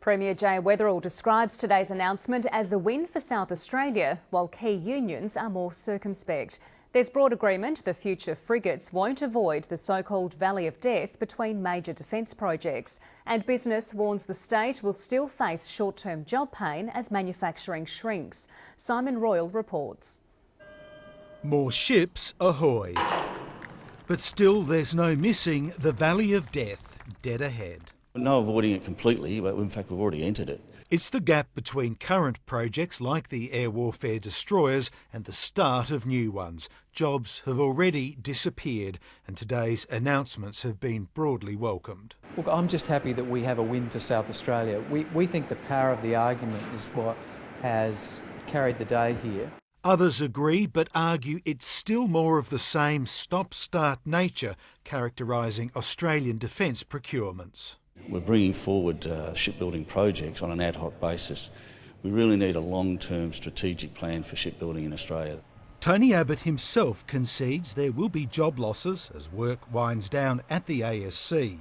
Premier Jay Weatherill describes today's announcement as a win for South Australia, while key unions are more circumspect. There's broad agreement the future frigates won't avoid the so-called Valley of Death between major defence projects, and business warns the state will still face short-term job pain as manufacturing shrinks. Simon Royal reports. More ships ahoy. But still there's no missing the Valley of Death dead ahead. No avoiding it completely, but in fact we've already entered it. It's the gap between current projects like the air warfare destroyers and the start of new ones. Jobs have already disappeared and today's announcements have been broadly welcomed. Look, I'm just happy that we have a win for South Australia. We think the power of the argument is what has carried the day here. Others agree but argue it's still more of the same stop-start nature characterising Australian defence procurements. We're bringing forward shipbuilding projects on an ad hoc basis. We really need a long-term strategic plan for shipbuilding in Australia. Tony Abbott himself concedes there will be job losses as work winds down at the ASC.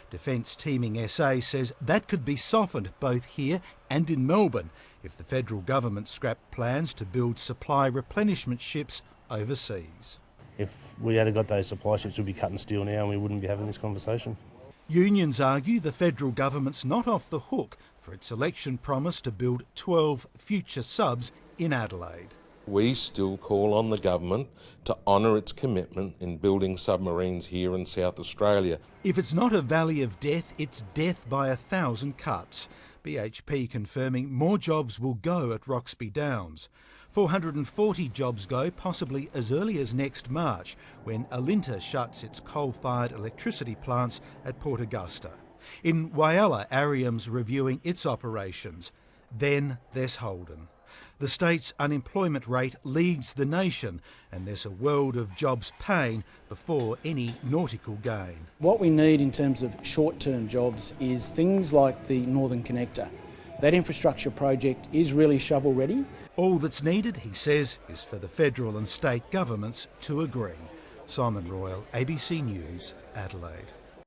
Defence Teaming SA says that could be softened both here and in Melbourne if the federal government scrapped plans to build supply replenishment ships overseas. If we had got those supply ships, we'd be cutting steel now and we wouldn't be having this conversation. Unions argue the federal government's not off the hook for its election promise to build 12 future subs in Adelaide. We still call on the government to honour its commitment in building submarines here in South Australia. If it's not a valley of death, it's death by 1,000 cuts. BHP confirming more jobs will go at Roxby Downs. 440 jobs go possibly as early as next March when Alinta shuts its coal-fired electricity plants at Port Augusta. In Whyalla, Arium's reviewing its operations. Then there's Holden. The state's unemployment rate leads the nation and there's a world of jobs pain before any nautical gain. What we need in terms of short-term jobs is things like the Northern Connector. That infrastructure project is really shovel-ready. All that's needed, he says, is for the federal and state governments to agree. Simon Royal, ABC News, Adelaide.